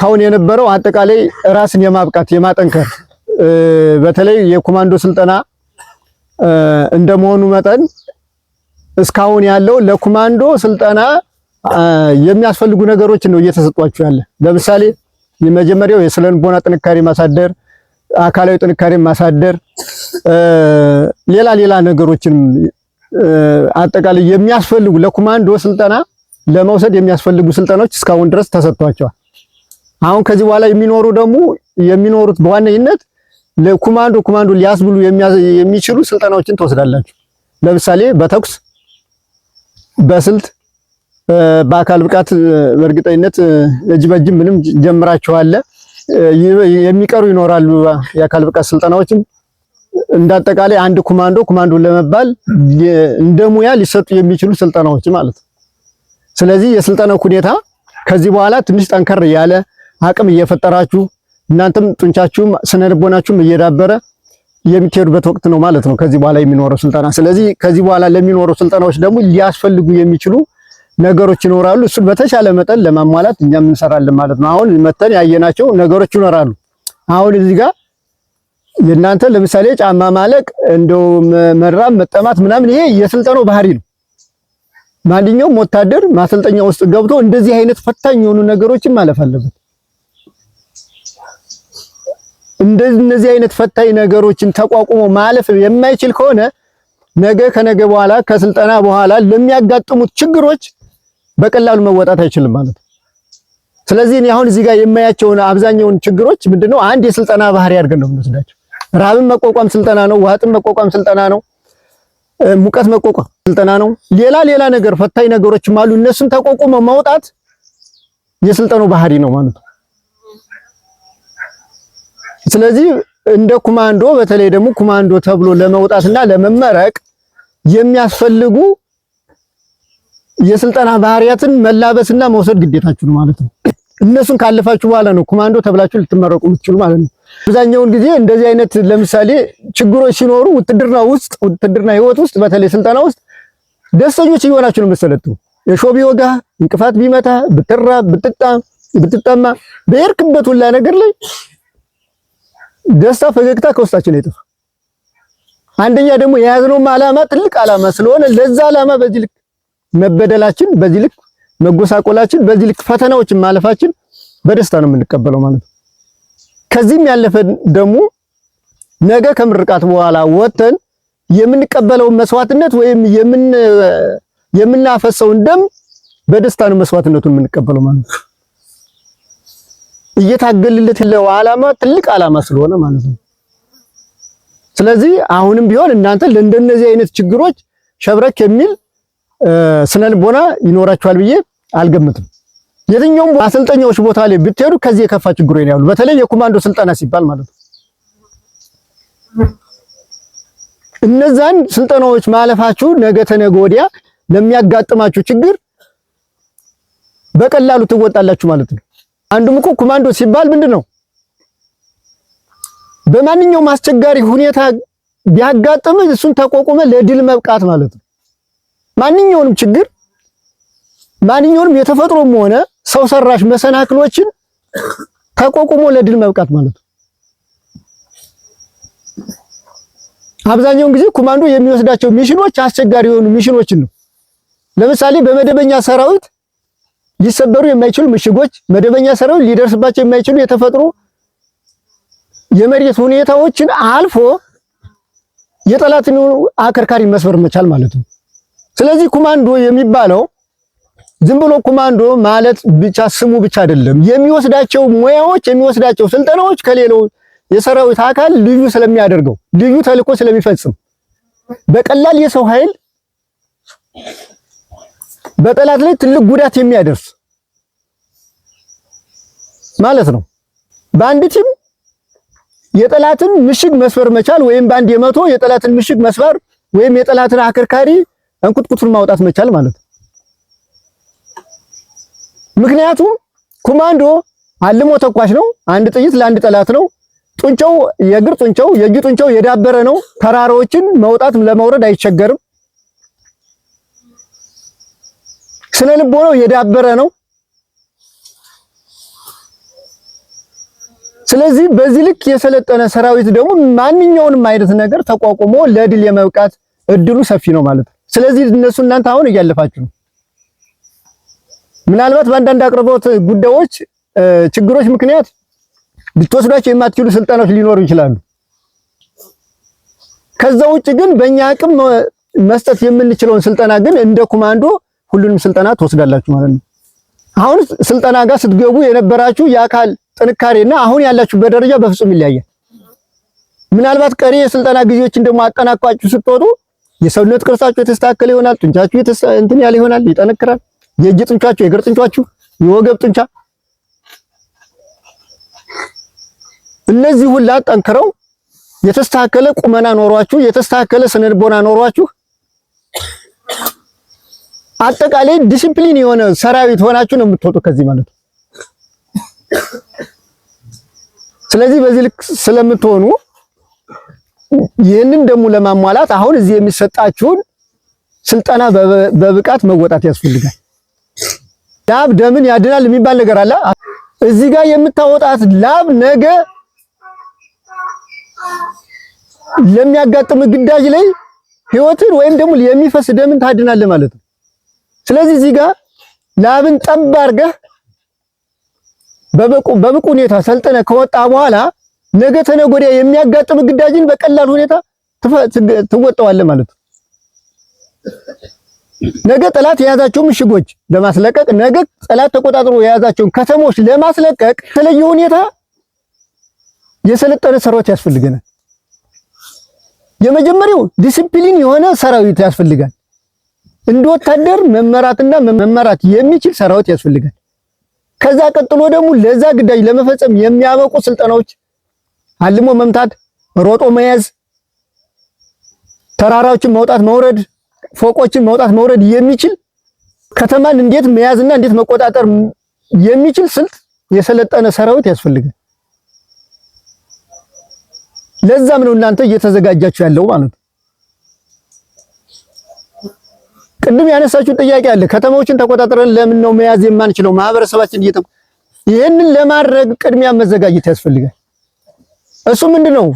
እስካሁን የነበረው አጠቃላይ ራስን የማብቃት የማጠንከር በተለይ የኮማንዶ ስልጠና እንደመሆኑ መጠን እስካሁን ያለው ለኮማንዶ ስልጠና የሚያስፈልጉ ነገሮችን ነው እየተሰጧቸው ያለ። ለምሳሌ የመጀመሪያው የስነልቦና ጥንካሬ ማሳደር፣ አካላዊ ጥንካሬ ማሳደር፣ ሌላ ነገሮችን አጠቃላይ የሚያስፈልጉ ለኮማንዶ ስልጠና ለመውሰድ የሚያስፈልጉ ስልጠናዎች እስካሁን ድረስ ተሰጥቷቸዋል። አሁን ከዚህ በኋላ የሚኖሩት በዋነኝነት ለኮማንዶ ሊያስብሉ የሚችሉ ስልጠናዎችን ትወስዳላችሁ። ለምሳሌ በተኩስ፣ በስልት፣ በአካል ብቃት በእርግጠኝነት እጅ በእጅ ምንም ጀምራችኋል። የሚቀሩ ይኖራሉ የአካል ብቃት ስልጠናዎችም። እንዳጠቃላይ አንድ ኮማንዶ ለመባል እንደሙያ ሊሰጡ የሚችሉ ስልጠናዎች ማለት ነው። ስለዚህ የስልጠናው ሁኔታ ከዚህ በኋላ ትንሽ ጠንከር ያለ አቅም እየፈጠራችሁ እናንተም ጡንቻችሁም ስነልቦናችሁም እየዳበረ የምትሄዱበት ወቅት ነው ማለት ነው ከዚህ በኋላ የሚኖረው ስልጠና። ስለዚህ ከዚህ በኋላ ለሚኖሩ ስልጠናዎች ደግሞ ሊያስፈልጉ የሚችሉ ነገሮች ይኖራሉ። እሱ በተሻለ መጠን ለማሟላት እኛም እንሰራለን ማለት ነው። አሁን መተን ያየናቸው ነገሮች ይኖራሉ። አሁን እዚህ ጋር የእናንተ ለምሳሌ ጫማ ማለቅ፣ እንደው መራብ፣ መጠማት ምናምን ይሄ የስልጠናው ባህሪ ነው። ማንኛውም ወታደር ማሰልጠኛ ውስጥ ገብቶ እንደዚህ አይነት ፈታኝ የሆኑ ነገሮችን ማለፍ አለበት። እንደዚህ አይነት ፈታኝ ነገሮችን ተቋቁሞ ማለፍ የማይችል ከሆነ ነገ ከነገ በኋላ ከስልጠና በኋላ ለሚያጋጥሙት ችግሮች በቀላሉ መወጣት አይችልም ማለት ነው። ስለዚህ እኔ አሁን እዚህ ጋር የማያቸውን አብዛኛውን ችግሮች ምንድነው አንድ የስልጠና ባህሪ አድርገን ነው የምንወስዳቸው። ራብን መቋቋም ስልጠና ነው፣ ዋጥን መቋቋም ስልጠና ነው፣ ሙቀት መቋቋም ስልጠና ነው። ሌላ ነገር ፈታኝ ነገሮችም አሉ። እነሱን ተቋቁሞ ማውጣት የስልጠናው ባህሪ ነው ማለት ነው። ስለዚህ እንደ ኮማንዶ በተለይ ደግሞ ኮማንዶ ተብሎ ለመውጣትና ለመመረቅ የሚያስፈልጉ የስልጠና ባህሪያትን መላበስና መውሰድ ግዴታችሁ ነው ማለት ነው። እነሱን ካለፋችሁ በኋላ ነው ኮማንዶ ተብላችሁ ልትመረቁ የምትችሉ ማለት ነው። አብዛኛውን ጊዜ እንደዚህ አይነት ለምሳሌ ችግሮች ሲኖሩ ውትድርና ህይወት ውስጥ በተለይ ስልጠና ውስጥ ደስተኞች እየሆናችሁ ነው የምትሰለጥኑ። የሾህ ቢወጋ፣ እንቅፋት ቢመታ፣ ብትራብ፣ ብትጠማ በየርክበት ሁላ ነገር ላይ ደስታ ፈገግታ ከውስጣችን አይጠፋ። አንደኛ ደግሞ የያዝነው ዓላማ ትልቅ ዓላማ ስለሆነ ለዛ ዓላማ በዚህ ልክ መበደላችን፣ በዚህ ልክ መጎሳቆላችን፣ በዚህ ልክ ፈተናዎችን ማለፋችን በደስታ ነው የምንቀበለው ማለት ነው። ከዚህም ያለፈ ደግሞ ነገ ከምርቃት በኋላ ወተን የምንቀበለው መስዋዕትነት ወይም የምናፈሰውን ደም በደስታ ነው መስዋዕትነቱን የምንቀበለው ማለት ነው። እየታገልለት ያለው ዓላማ ትልቅ ዓላማ ስለሆነ ማለት ነው። ስለዚህ አሁንም ቢሆን እናንተ ለእንደነዚህ አይነት ችግሮች ሸብረክ የሚል ስነልቦና ይኖራችኋል ብዬ አልገምትም። የትኛውም አሰልጠኛዎች ቦታ ላይ ብትሄዱ ከዚህ የከፋ ችግሮች ነው ያሉ፣ በተለይ የኮማንዶ ስልጠና ሲባል ማለት ነው። እነዛን ስልጠናዎች ማለፋችሁ ነገ ተነገ ወዲያ ለሚያጋጥማችሁ ችግር በቀላሉ ትወጣላችሁ ማለት ነው። አንዱም እኮ ኮማንዶ ሲባል ምንድነው በማንኛውም አስቸጋሪ ሁኔታ ቢያጋጥም እሱን ተቋቁመ ለድል መብቃት ማለት ነው። ማንኛውንም ችግር ማንኛውንም የተፈጥሮም ሆነ ሰው ሰራሽ መሰናክሎችን ተቋቁሞ ለድል መብቃት ማለት ነው። አብዛኛውን ጊዜ ኮማንዶ የሚወስዳቸው ሚሽኖች አስቸጋሪ የሆኑ ሚሽኖችን ነው። ለምሳሌ በመደበኛ ሰራዊት ሊሰበሩ የማይችሉ ምሽጎች፣ መደበኛ ሰራዊት ሊደርስባቸው የማይችሉ የተፈጥሮ የመሬት ሁኔታዎችን አልፎ የጠላትን አከርካሪ መስበር መቻል ማለት ነው። ስለዚህ ኮማንዶ የሚባለው ዝም ብሎ ኮማንዶ ማለት ብቻ ስሙ ብቻ አይደለም። የሚወስዳቸው ሙያዎች፣ የሚወስዳቸው ስልጠናዎች ከሌላው የሰራዊት አካል ልዩ ስለሚያደርገው፣ ልዩ ተልዕኮ ስለሚፈጽም በቀላል የሰው ኃይል በጠላት ላይ ትልቅ ጉዳት የሚያደርስ ማለት ነው። በአንድ ቲም የጠላትን ምሽግ መስበር መቻል ወይም በአንድ የመቶ የጠላትን ምሽግ መስበር ወይም የጠላትን አከርካሪ እንቁጥቁጡን ማውጣት መቻል ማለት ነው። ምክንያቱም ኮማንዶ አልሞ ተኳሽ ነው። አንድ ጥይት ለአንድ ጠላት ነው። ጡንቻው የእግር ጡንቻው የእጅ ጡንቻው የዳበረ ነው። ተራራዎችን መውጣት ለመውረድ አይቸገርም። ስነ ልቦናው የዳበረ ነው። ስለዚህ በዚህ ልክ የሰለጠነ ሰራዊት ደግሞ ማንኛውንም አይነት ነገር ተቋቁሞ ለድል የመብቃት እድሉ ሰፊ ነው ማለት ነው። ስለዚህ እነሱ እናንተ አሁን እያለፋችሁ ነው። ምናልባት በአንዳንድ አቅርቦት ጉዳዮች ችግሮች ምክንያት ልትወስዷቸው የማትችሉ ስልጠናዎች ሊኖሩ ይችላሉ። ከዛ ውጭ ግን በእኛ አቅም መስጠት የምንችለውን ስልጠና ግን እንደ ኮማንዶ ሁሉንም ስልጠና ትወስዳላችሁ ማለት ነው። አሁን ስልጠና ጋር ስትገቡ የነበራችሁ የአካል ጥንካሬና አሁን ያላችሁበት ደረጃ በፍጹም ይለያያል። ምናልባት ቀሪ የስልጠና ጊዜዎችን ደግሞ አጠናቋችሁ ስትወጡ የሰውነት ቅርጻችሁ የተስተካከለ ይሆናል። ጡንቻችሁ እንትን ያለ ይሆናል፣ ይጠነክራል። የእጅ ጡንቻችሁ፣ የእግር ጡንቻችሁ፣ የወገብ ጡንቻ እነዚህ ሁላ ጠንክረው የተስተካከለ ቁመና ኖሯችሁ የተስተካከለ ስነልቦና ኖሯችሁ አጠቃላይ ዲሲፕሊን የሆነ ሰራዊት ሆናችሁ ነው የምትወጡ ከዚህ ማለት ነው። ስለዚህ በዚህ ልክ ስለምትሆኑ ይህንን ደግሞ ለማሟላት አሁን እዚህ የሚሰጣችሁን ስልጠና በብቃት መወጣት ያስፈልጋል። ላብ ደምን ያድናል የሚባል ነገር አለ። እዚህ ጋር የምታወጣት ላብ ነገ ለሚያጋጥም ግዳጅ ላይ ህይወትን ወይም ደግሞ የሚፈስ ደምን ታድናለህ ማለት ነው። ስለዚህ እዚህ ጋር ላብን ጠብ አድርገህ በብቁ ሁኔታ ሰልጠነ ከወጣ በኋላ ነገ ተነገ ወዲያ የሚያጋጥም ግዳጅን በቀላል ሁኔታ ትወጣዋለህ ማለት ነው። ነገ ጠላት የያዛቸውን ምሽጎች ለማስለቀቅ ነገ ጠላት ተቆጣጥሮ የያዛቸውን ከተሞች ለማስለቀቅ የተለየ ሁኔታ የሰለጠነ ሰራዊት ያስፈልገናል። የመጀመሪያው ዲሲፕሊን የሆነ ሰራዊት ያስፈልጋል። እንደ ወታደር መመራትና መመራት የሚችል ሰራዊት ያስፈልጋል። ከዛ ቀጥሎ ደግሞ ለዛ ግዳጅ ለመፈጸም የሚያበቁ ስልጠናዎች፣ አልሞ መምታት፣ ሮጦ መያዝ፣ ተራራዎችን መውጣት መውረድ፣ ፎቆችን መውጣት መውረድ የሚችል ከተማን እንዴት መያዝና እንዴት መቆጣጠር የሚችል ስልት የሰለጠነ ሰራዊት ያስፈልጋል። ለዛም ነው እናንተ እየተዘጋጃችሁ ያለው ማለት ነው። ቅድም ያነሳችሁ ጥያቄ አለ። ከተማዎችን ተቆጣጥረን ለምን ነው መያዝ የማንችለው? ማህበረሰባችን ይሄንን ለማድረግ ቅድሚያ መዘጋጀት ያስፈልጋል። እሱ ምንድነው?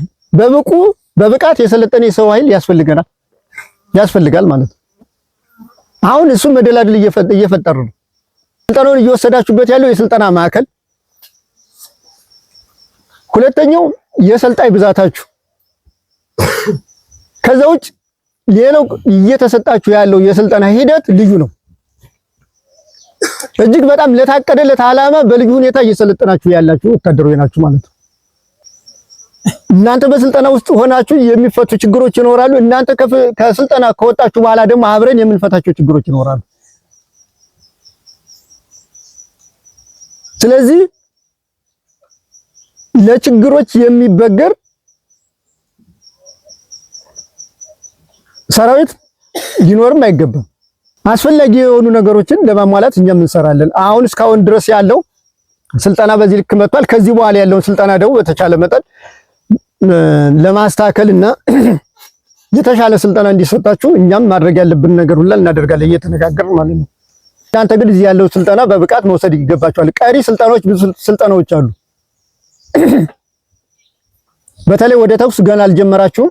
በብቃት የሰለጠነ የሰው ኃይል ያስፈልጋል ማለት ነው። አሁን እሱ መደላድል እየፈጠሩ ነው። ስልጠናውን እየወሰዳችሁበት ያለው የስልጠና ማዕከል። ሁለተኛው የሰልጣኝ ብዛታችሁ። ከዛ ውጭ ሌላው እየተሰጣችሁ ያለው የስልጠና ሂደት ልዩ ነው። እጅግ በጣም ለታቀደለት ዓላማ በልዩ ሁኔታ እየሰለጠናችሁ ያላችሁ ወታደሮች ናችሁ ማለት ነው። እናንተ በስልጠና ውስጥ ሆናችሁ የሚፈቱ ችግሮች ይኖራሉ። እናንተ ከስልጠና ከወጣችሁ በኋላ ደግሞ አብረን የምንፈታቸው ችግሮች ይኖራሉ። ስለዚህ ለችግሮች የሚበገር ሰራዊት ሊኖርም አይገባም። አስፈላጊ የሆኑ ነገሮችን ለማሟላት እኛም እንሰራለን። አሁን እስካሁን ድረስ ያለው ስልጠና በዚህ ልክ መጥቷል። ከዚህ በኋላ ያለውን ስልጠና ደግሞ በተቻለ መጠን ለማስተካከልና የተሻለ ስልጠና እንዲሰጣችሁ እኛም ማድረግ ያለብን ነገር ሁሉ እናደርጋለን እየተነጋገርን ማለት ነው። እናንተ ግን እዚህ ያለው ስልጠና በብቃት መውሰድ ይገባችኋል። ቀሪ ስልጠናዎች ብዙ ስልጠናዎች አሉ። በተለይ ወደ ተኩስ ገና አልጀመራችሁም።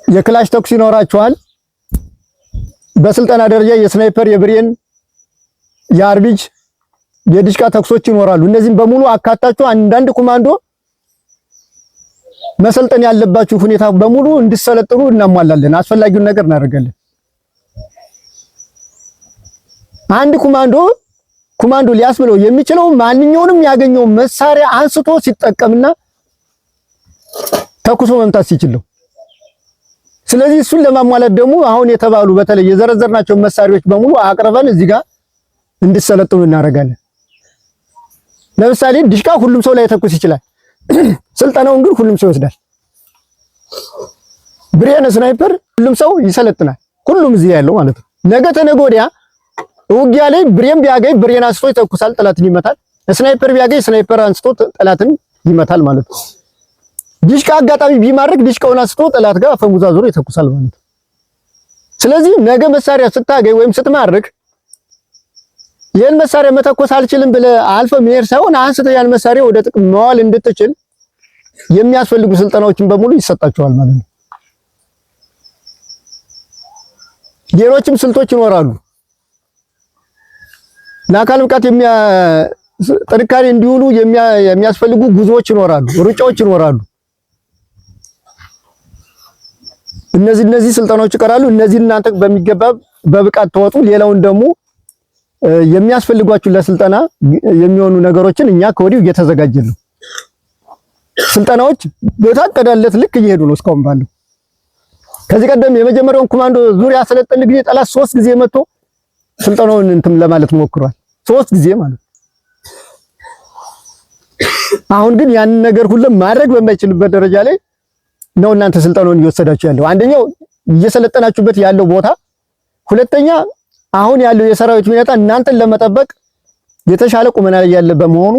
የክላሽ ተኩስ ይኖራችኋል። በስልጠና ደረጃ የስናይፐር፣ የብሬን፣ የአርቢጅ፣ የዲሽቃ ተኩሶች ይኖራሉ። እነዚህም በሙሉ አካታችሁ አንዳንድ ኮማንዶ መሰልጠን ያለባችሁ ሁኔታ በሙሉ እንድሰለጥኑ እናሟላለን። አስፈላጊውን ነገር እናደርጋለን። አንድ ኮማንዶ ሊያስብለው የሚችለው ማንኛውንም ያገኘው መሳሪያ አንስቶ ሲጠቀምና ተኩሶ መምታት ሲችል ነው። ስለዚህ እሱን ለማሟላት ደግሞ አሁን የተባሉ በተለይ የዘረዘርናቸው መሳሪያዎች በሙሉ አቅርበን እዚህ ጋር እንድሰለጥኑ እናደርጋለን። ለምሳሌ ዲሽቃ ሁሉም ሰው ላይ ተኩስ ይችላል። ስልጠናውን ግን ሁሉም ሰው ይወስዳል። ብሬን፣ ስናይፐር ሁሉም ሰው ይሰለጥናል። ሁሉም እዚህ ያለው ማለት ነው። ነገ ተነገ ወዲያ ውጊያ ላይ ብሬን ቢያገኝ ብሬን አንስቶ ይተኩሳል፣ ጠላትን ይመታል። ስናይፐር ቢያገኝ ስናይፐር አንስቶ ጠላትን ይመታል ማለት ነው። ዲሽቃ አጋጣሚ ቢማርክ ዲሽቃውን አንስቶ ጠላት ጋር አፈሙዛ ዞሮ ይተኩሳል ማለት ነው። ስለዚህ ነገ መሳሪያ ስታገኝ ወይም ስትማርክ ይሄን መሳሪያ መተኮስ አልችልም ብለህ አልፈህ መሄድ ሳይሆን አንስተህ ያን መሳሪያ ወደ ጥቅም መዋል እንድትችል የሚያስፈልጉ ስልጠናዎችን በሙሉ ይሰጣቸዋል ማለት ነው። ሌሎችም ስልቶች ይኖራሉ። ለአካል ብቃት ጥንካሬ እንዲውሉ የሚያስፈልጉ ጉዞዎች ይኖራሉ፣ ሩጫዎች ይኖራሉ። እነዚህ ስልጠናዎች ይቀራሉ። እነዚህ እናንተ በሚገባ በብቃት ተወጡ። ሌላውን ደግሞ የሚያስፈልጓችሁ ለስልጠና የሚሆኑ ነገሮችን እኛ ከወዲሁ እየተዘጋጀን ነው። ስልጠናዎች በታቀዳለት ልክ እየሄዱ ነው እስካሁን ባለው። ከዚህ ቀደም የመጀመሪያውን ኮማንዶ ዙሪያ ያሰለጠን ጊዜ ጠላት 3 ጊዜ መጥቶ ስልጠናውን እንትን ለማለት ሞክሯል። 3 ጊዜ ማለት። አሁን ግን ያንን ነገር ሁሉም ማድረግ በማይችልበት ደረጃ ላይ ነው እናንተ ስልጠናውን እየወሰዳችሁ ያለው። አንደኛው እየሰለጠናችሁበት ያለው ቦታ፣ ሁለተኛ አሁን ያለው የሰራዊት ሁኔታ እናንተን ለመጠበቅ የተሻለ ቁመና ላይ ያለ በመሆኑ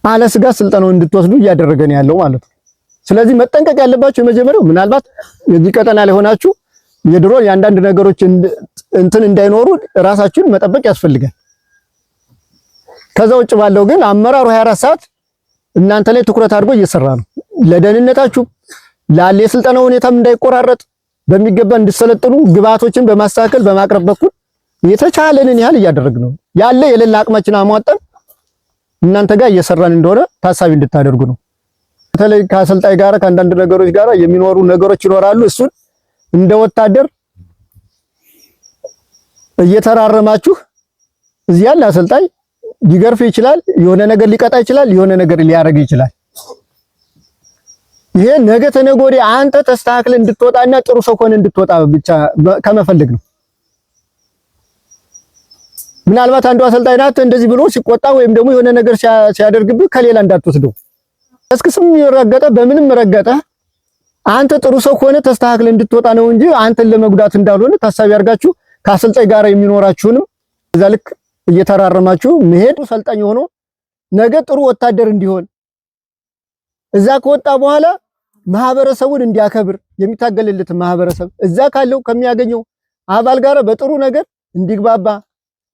አለ ስጋት ስልጠናውን እንድትወስዱ እያደረገን ያለው ማለት ነው። ስለዚህ መጠንቀቅ ያለባችሁ የመጀመሪያው ምናልባት የዚህ ቀጠና ላይ ሆናችሁ የድሮ የአንዳንድ ነገሮች እንትን እንዳይኖሩ ራሳችሁን መጠበቅ ያስፈልጋል። ከዛ ውጭ ባለው ግን አመራሩ 24 ሰዓት እናንተ ላይ ትኩረት አድርጎ እየሰራ ነው። ለደህንነታችሁ ላለ የስልጠናው ሁኔታም እንዳይቆራረጥ በሚገባ እንድትሰለጥኑ ግብአቶችን በማስተካከል በማቅረብ በኩል የተቻለንን ያህል እያደረግን ነው። ያለ የሌላ አቅማችን አሟጠን እናንተ ጋር እየሰራን እንደሆነ ታሳቢ እንድታደርጉ ነው። በተለይ ከአሰልጣኝ ጋር ከአንዳንድ ነገሮች ጋር የሚኖሩ ነገሮች ይኖራሉ። እሱን እንደ ወታደር እየተራረማችሁ እዚህ ያለ አሰልጣኝ ሊገርፍ ይችላል፣ የሆነ ነገር ሊቀጣ ይችላል፣ የሆነ ነገር ሊያደርግ ይችላል። ይሄ ነገ ተነገ ወዲያ አንተ ተስተካክለ እንድትወጣና ጥሩ ሰው ሆነ እንድትወጣ ብቻ ከመፈለግ ነው። ምናልባት አንዱ አሰልጣኝ ናት እንደዚህ ብሎ ሲቆጣ ወይም ደግሞ የሆነ ነገር ሲያደርግብህ ከሌላ እንዳትወስደው። እስክስም ይረገጠ በምንም ረገጠ አንተ ጥሩ ሰው ሆነ ተስተካክለ እንድትወጣ ነው እንጂ አንተን ለመጉዳት እንዳልሆነ ታሳቢ አድርጋችሁ ከአሰልጣኝ ጋር የሚኖራችሁንም እዛ ልክ እየተራረማችሁ መሄድ ሰልጣኝ ሆኖ ነገ ጥሩ ወታደር እንዲሆን እዛ ከወጣ በኋላ ማህበረሰቡን እንዲያከብር የሚታገልለት ማህበረሰብ እዛ ካለው ከሚያገኘው አባል ጋር በጥሩ ነገር እንዲግባባ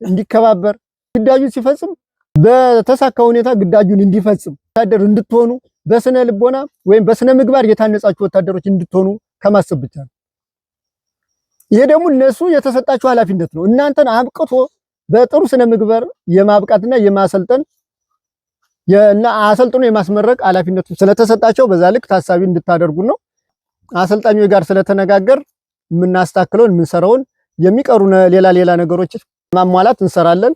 እንዲከባበር ግዳጁን ሲፈጽም በተሳካ ሁኔታ ግዳጁን እንዲፈጽም ወታደር እንድትሆኑ በስነ ልቦና ወይም በስነ ምግባር የታነጻችሁ ወታደሮች እንድትሆኑ ከማሰብ ብቻ ነው። ይሄ ደግሞ እነሱ የተሰጣችሁ ኃላፊነት ነው። እናንተን አብቅቶ በጥሩ ስነ ምግባር የማብቃትና የማሰልጠን እና አሰልጥኖ የማስመረቅ ኃላፊነቱ ስለተሰጣቸው በዛ ልክ ታሳቢ እንድታደርጉ ነው። አሰልጣኞች ጋር ስለተነጋገር የምናስተካክለውን የምንሰራውን የሚቀሩ ሌላ ነገሮች ማሟላት እንሰራለን።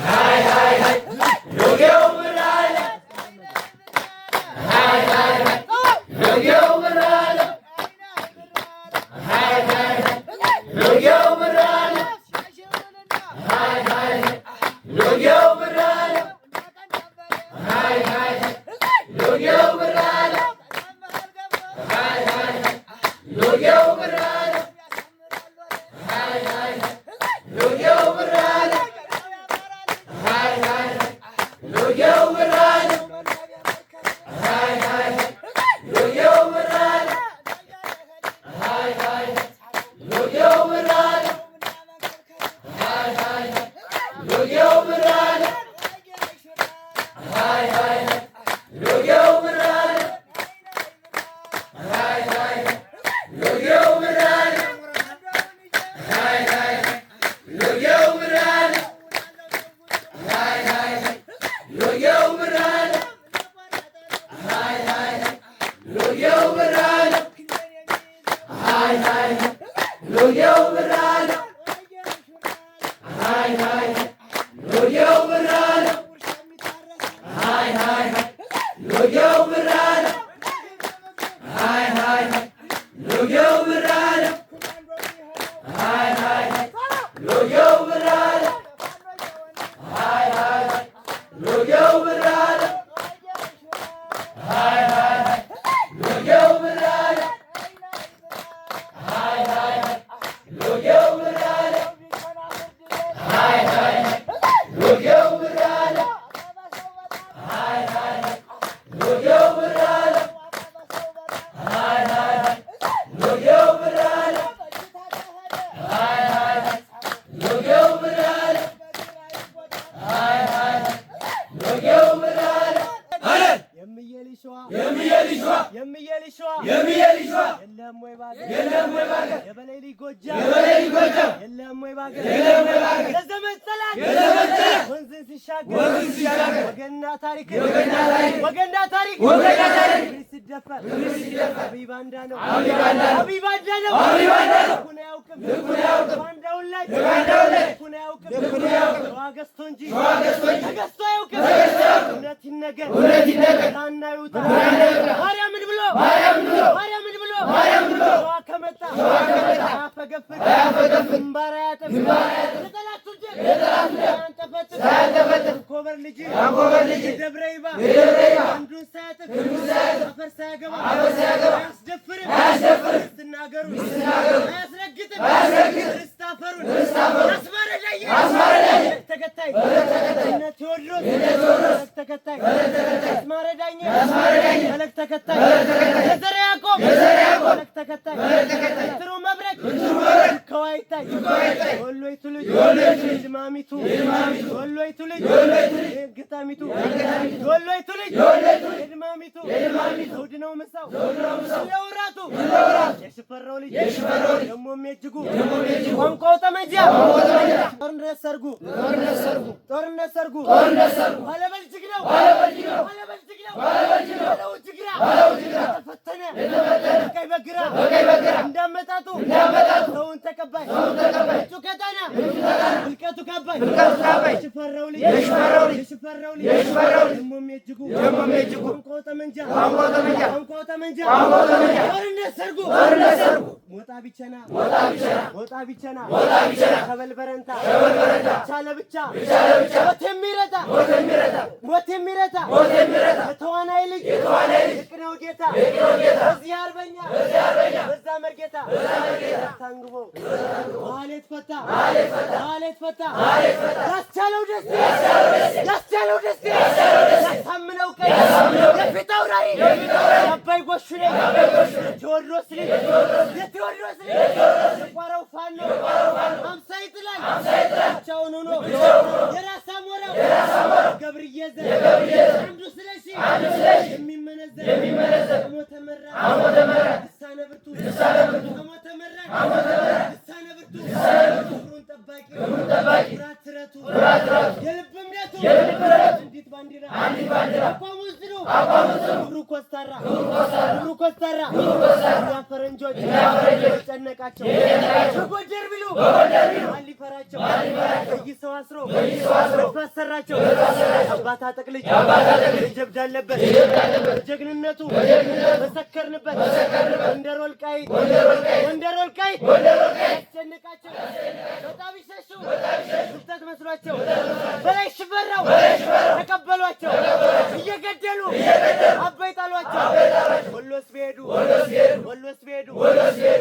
Hey,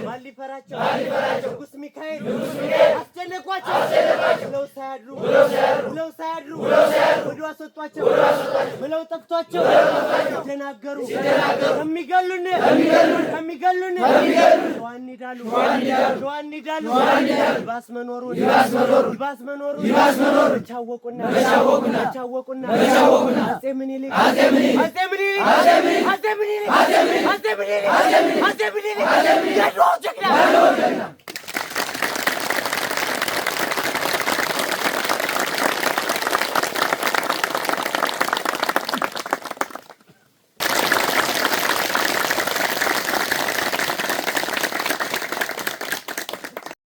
ማሊፈራቸው ንጉስ ሚካኤል አስጨነቋቸው ብለው ሳያድሩ ውለው ሳያድሩ ወደ አሰጧቸው ብለው ጠፍቷቸው ሲደናገሩ ከሚገሉን ሸዋን ይዳሉ ይባስ መኖሩን በቻወቁና አፄ ምኒልክ የድሮው ጀግና